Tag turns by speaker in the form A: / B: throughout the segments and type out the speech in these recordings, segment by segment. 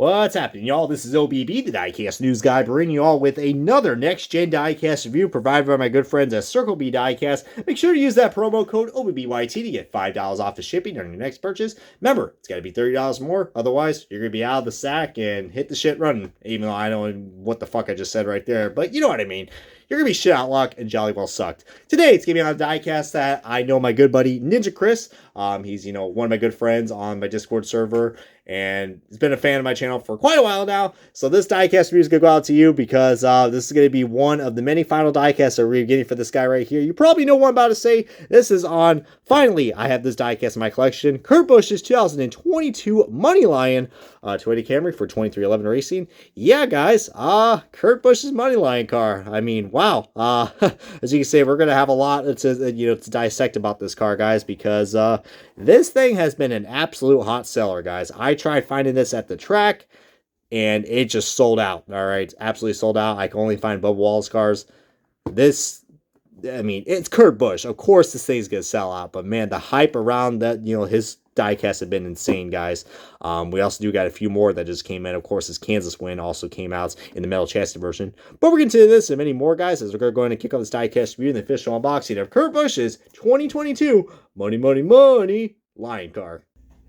A: What's happening, y'all? This is OBB, the Diecast News Guy, bringing you all with another next-gen Diecast review provided by my good friends at Circle B Diecast. Make sure to use that promo code OBBYT to get $5 off the shipping on your next purchase. Remember, it's got to be $30 more, otherwise you're going to be out of the sack and hit the shit running. Even though I don't know what the fuck I just said right there, but you know what I mean. You're going to be shit out luck and jolly well sucked. Today, it's going to be on a diecast that I know my good buddy Ninja Chris. He's, one of my good friends on my Discord server, and he's been a fan of my channel for quite a while now. So this diecast review is going to go out to you because this is going to be one of the many final diecasts that we're getting for this guy right here. You probably know what I'm about to say. This is on, finally, I have this diecast in my collection. Kurt Busch's 2022 MONEYLION Toyota Camry for 2311 Racing. Yeah, guys, Kurt Busch's MONEYLION car. I mean, wow. As you can see, we're going to have a lot to dissect about this car, guys, because this thing has been an absolute hot seller, guys. I tried finding this at the track, and it just sold out. All right, it's absolutely sold out. I can only find Bubba Wallace cars. This, I mean, it's Kurt Busch. Of course, this thing's gonna sell out. But man, the hype around that, his diecast have been insane, guys. We also do got a few more that just came in. Of course, his Kansas win also came out in the metal chassis version. But we're going to do this and many more, guys, as we're going to kick off this diecast review and the official unboxing of Kurt Busch's 2022 MONEYLION car.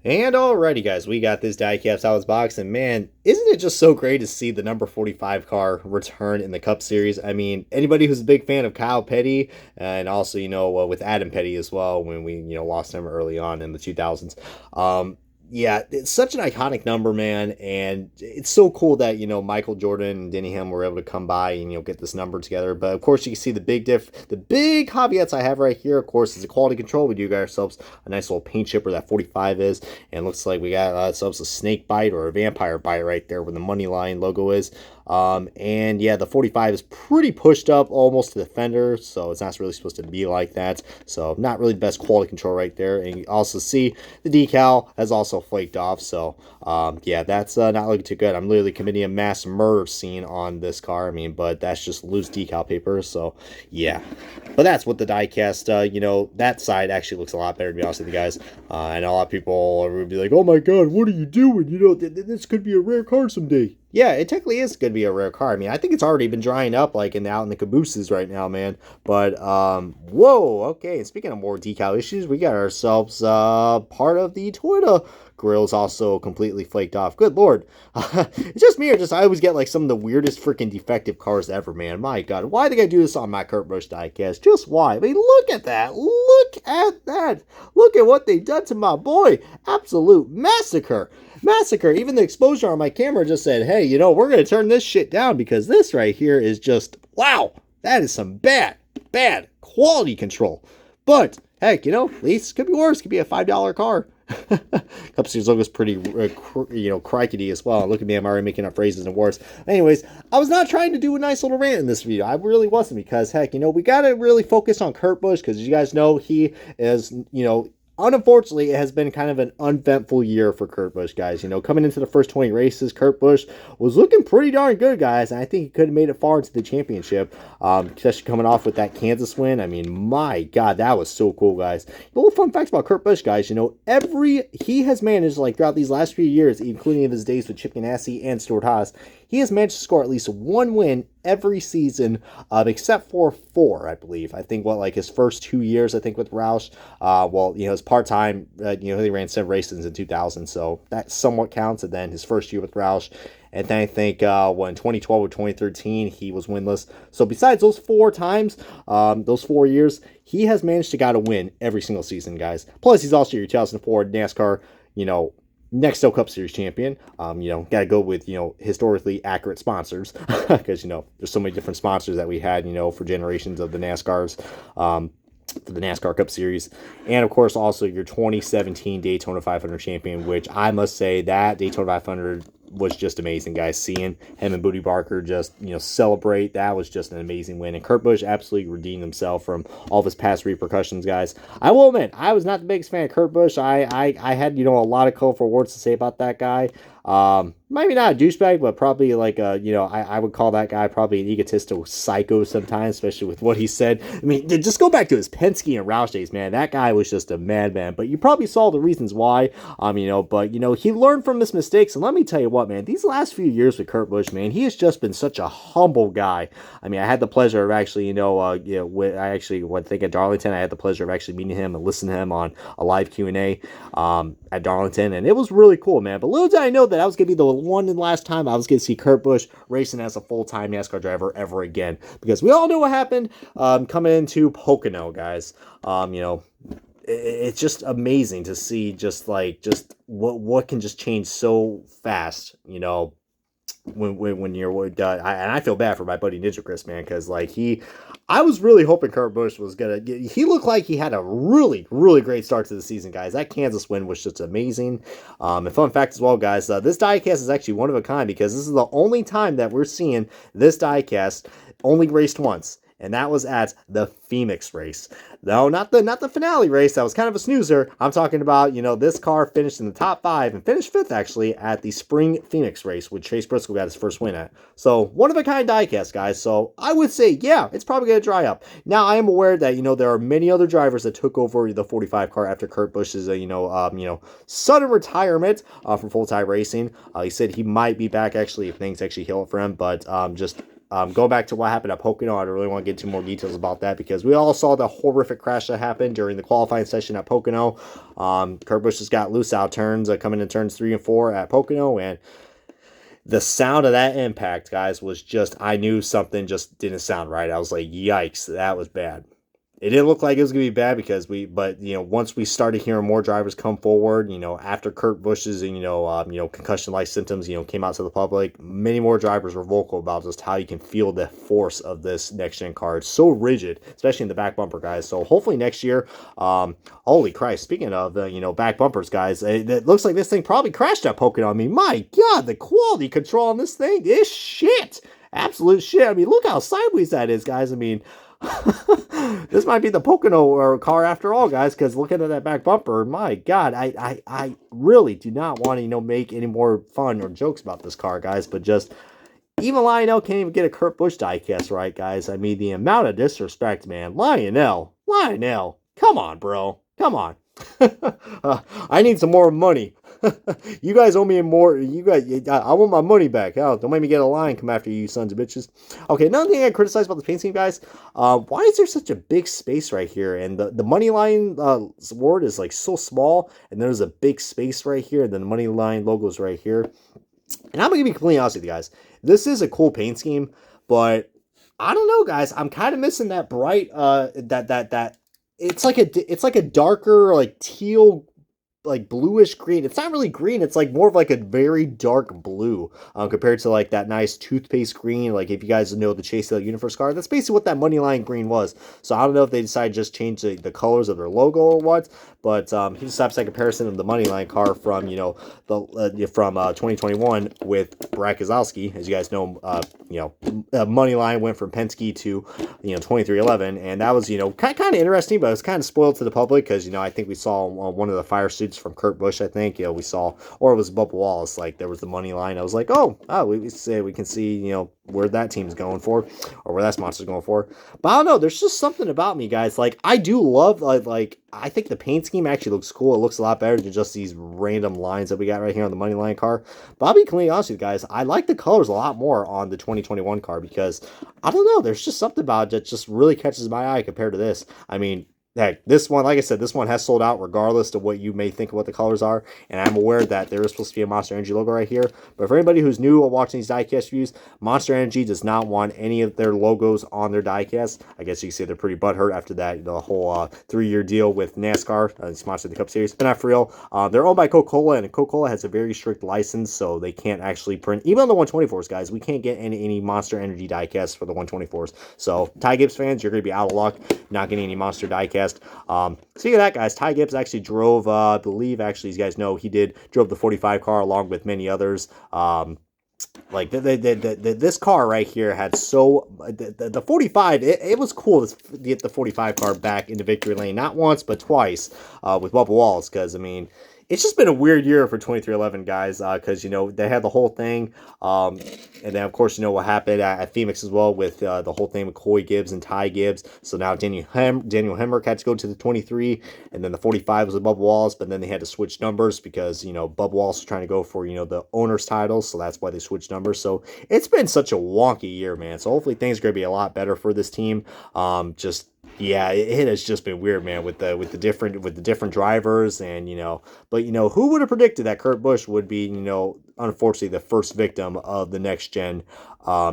A: And alrighty, guys, we got this diecast out of its box, and man, isn't it just so great to see the number 45 car return in the Cup Series? I mean, anybody who's a big fan of Kyle Petty, and also, with Adam Petty as well, when we, lost him early on in the 2000s, yeah, it's such an iconic number, man, and it's so cool that, Michael Jordan and Denny Hamlin were able to come by and, get this number together. But, of course, you can see the big caveats I have right here, of course, is the quality control. We do got ourselves a nice little paint chipper that 45 is, and looks like we got ourselves a snake bite or a vampire bite right there where the MONEYLION logo is. And yeah, the 45 is pretty pushed up almost to the fender, so it's not really supposed to be like that. So not really the best quality control right there. And you also see the decal has also flaked off. So yeah, that's not looking too good. I'm literally committing a mass murder scene on this car. I mean, but that's just loose decal paper. So yeah, but that's what the diecast, that side actually looks a lot better, to be honest with you guys. And a lot of people are be like, oh my god, what are you doing? This could be a rare car someday. Yeah, it technically is going to be a rare car. I mean, I think it's already been drying up, like, out in the cabooses right now, man. But, whoa, okay. And speaking of more decal issues, we got ourselves part of the Toyota grill's also completely flaked off. Good lord. It's just me, or just I always get, like, some of the weirdest freaking defective cars ever, man. My god. Why did I do this on my Kurt Busch diecast? Just why? I mean, look at that. Look at that. Look at what they done to my boy. Absolute massacre. Massacre. Even the exposure on my camera just said, hey, we're going to turn this shit down because this right here is just, wow, that is some bad quality control. But heck, at least it could be worse. It could be a $5 car. Cup Series logo is pretty, crikety as well. Look at me, I'm already making up phrases and words. Anyways, I was not trying to do a nice little rant in this video. I really wasn't, because heck, we got to really focus on Kurt Busch, because you guys know he is, unfortunately, it has been kind of an uneventful year for Kurt Busch, guys. Coming into the first 20 races, Kurt Busch was looking pretty darn good, guys. And I think he could have made it far into the championship, especially coming off with that Kansas win. I mean, my God, that was so cool, guys. A little fun facts about Kurt Busch, guys. He has managed, like, throughout these last few years, including in his days with Chip Ganassi and Stuart Haas, he has managed to score at least one win every season, except for 4, I believe. I think, his first 2 years, I think, with Roush. His part-time, he ran 7 races in 2000, so that somewhat counts. And then his first year with Roush. And then I think, in 2012 or 2013, he was winless. So besides those 4 times, those 4 years, he has managed to get a win every single season, guys. Plus, he's also your 2004 NASCAR, next Cup Series champion. Got to go with, historically accurate sponsors, because, there's so many different sponsors that we had, for generations of the NASCARs, for the NASCAR Cup Series. And of course, also your 2017 Daytona 500 champion, which I must say that Daytona 500 was just amazing, guys. Seeing him and Booty Barker just, celebrate, that was just an amazing win. And Kurt Busch absolutely redeemed himself from all of his past repercussions, guys. I will admit, I was not the biggest fan of Kurt Busch. I had, a lot of colorful words to say about that guy. Maybe not a douchebag, but probably like I would call that guy probably an egotistical psycho sometimes, especially with what he said. I mean, just go back to his Penske and Roush days, man. That guy was just a madman. But you probably saw the reasons why. But he learned from his mistakes. And let me tell you what, man, these last few years with Kurt Busch, man, he has just been such a humble guy. I mean, I had the pleasure of actually, when thinking at Darlington, I had the pleasure of actually meeting him and listening to him on a live Q&A at Darlington, and it was really cool, man. But little did I know that I was going to be the one and last time I was going to see Kurt Busch racing as a full-time NASCAR driver ever again, because we all know what happened coming into Pocono, guys. It's just amazing to see just what can just change so fast, when you're done. And I feel bad for my buddy Ninja Chris, man, because I was really hoping Kurt Busch was he looked like he had a really, really great start to the season, guys. That Kansas win was just amazing. And fun fact as well, guys, this diecast is actually one of a kind, because this is the only time that we're seeing this diecast only raced once. And that was at the Phoenix race. No, not the finale race. That was kind of a snoozer. I'm talking about, this car finished in the top 5 and finished 5th, actually, at the Spring Phoenix race, which Chase Briscoe got his first win at. So, one of a kind diecast, guys. So, I would say, yeah, it's probably going to dry up. Now, I am aware that, there are many other drivers that took over the 45 car after Kurt Busch's, sudden retirement from full-time racing. He said he might be back, actually, if things actually heal up for him, but going back to what happened at Pocono, I don't really want to get into more details about that, because we all saw the horrific crash that happened during the qualifying session at Pocono. Kurt Busch just got loose out turns, coming in turns 3 and 4 at Pocono, and the sound of that impact, guys, was just, I knew something just didn't sound right. I was like, yikes, that was bad. It didn't look like it was going to be bad but once we started hearing more drivers come forward, after Kurt Busch's, concussion-like symptoms, came out to the public, many more drivers were vocal about just how you can feel the force of this next-gen car. It's so rigid, especially in the back bumper, guys. So hopefully next year, holy Christ, speaking of, back bumpers, guys, it looks like this thing probably crashed at Pocono. I mean, my God, the quality control on this thing is shit. Absolute shit. I mean, look how sideways that is, guys. I mean, this might be the Pocono car after all, guys, because looking at that back bumper, my God, I really do not want to, make any more fun or jokes about this car, guys, but just, even Lionel can't even get a Kurt Busch diecast right, guys. I mean, the amount of disrespect, man. Lionel, come on, bro, come on. I need some more money. You guys owe me more. I want my money back. Oh, don't make me get a line come after you, sons of bitches. Okay, another thing I criticize about the paint scheme, guys. Why is there such a big space right here? And the money line word is so small, and there's a big space right here, and then the money line logo is right here. And I'm gonna be completely honest with you guys. This is a cool paint scheme, but I don't know, guys. I'm kind of missing that bright that. It's like a darker teal, bluish green. It's not really green. It's more of a very dark blue compared to that nice toothpaste green. If you guys know the Chase Elliott Universe car, that's basically what that money line green was. So I don't know if they decided to just change the colors of their logo or what. But here's a side-by-side comparison of the money line car from 2021 with Brad Keselowski. As you guys know, money line went from Penske to 2311, and that was kind of interesting, but it was kind of spoiled to the public because I think we saw one of the fire suits from Kurt Busch. I think we saw, or it was Bubba Wallace. There was the money line. I was like, we can see where that team's going for, or where that sponsor's going for. But I don't know. There's just something about me, guys. I do love I think the paint scheme actually looks cool. It looks a lot better than just these random lines that we got right here on the money line car. But I'll be completely honest with you guys, I like the colors a lot more on the 2021 car because I don't know, there's just something about it that just really catches my eye compared to this. I mean, heck, this one, like I said, this one has sold out regardless of what you may think of what the colors are. And I'm aware that there is supposed to be a Monster Energy logo right here. But for anybody who's new or watching these diecast reviews, Monster Energy does not want any of their logos on their diecast. I guess you can say they're pretty butthurt after that, the whole 3-year deal with NASCAR, sponsored the Cup Series. But not for real. They're owned by Coca-Cola, and Coca-Cola has a very strict license, so they can't actually print, even on the 124s, guys, we can't get any Monster Energy diecast for the 124s. So, Ty Gibbs fans, you're going to be out of luck not getting any Monster diecast. Speaking of that, guys, Ty Gibbs actually drove, I believe, actually, as you guys know, he drove the 45 car along with many others. This car right here had the 45, it was cool to get the 45 car back into victory lane, not once, but twice, with Bubba Wallace, because, I mean, it's just been a weird year for 2311 guys, because they had the whole thing, and then of course what happened at Phoenix as well with the whole thing with Coy Gibbs and Ty Gibbs. So now Daniel Hemrick had to go to the 23, and then the 45 was above Wallace, but then they had to switch numbers because Bub Wallace was trying to go for the owner's title, so that's why they switched numbers. So it's been such a wonky year, man. So hopefully things are gonna be a lot better for this team. Just yeah, it has just been weird, man, with the different drivers, and but who would have predicted that Kurt Busch would be, unfortunately the first victim of the next gen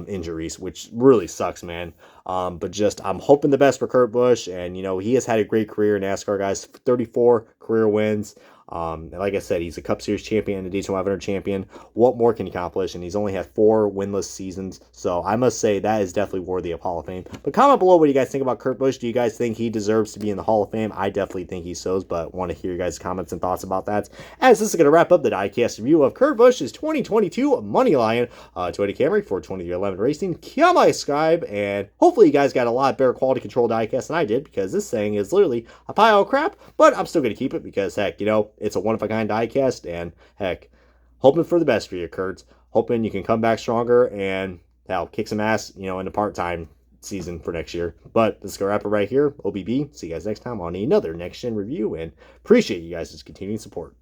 A: injuries, which really sucks, man. But just I'm hoping the best for Kurt Busch, and he has had a great career in NASCAR, guys. 34 career wins. And like I said, he's a Cup Series champion and a Daytona 500 champion. What more can he accomplish? And he's only had 4 winless seasons. So I must say that is definitely worthy of Hall of Fame. But comment below what you guys think about Kurt Busch. Do you guys think he deserves to be in the Hall of Fame? I definitely think he so, but want to hear you guys' comments and thoughts about that. As this is going to wrap up the diecast review of Kurt Busch's 2022 MONEYLION. To Eddie Camry for 2311 Racing. Kiamai Skybe, and hopefully you guys got a lot better quality control diecast than I did, because this thing is literally a pile of crap, but I'm still going to keep it because, heck, it's a one-of-a-kind diecast, and heck, hoping for the best for you, Kurt. Hoping you can come back stronger and hell, kick some ass, in the part-time season for next year. But let's go wrap it right here. OBB. See you guys next time on another Next Gen review, and appreciate you guys' continuing support.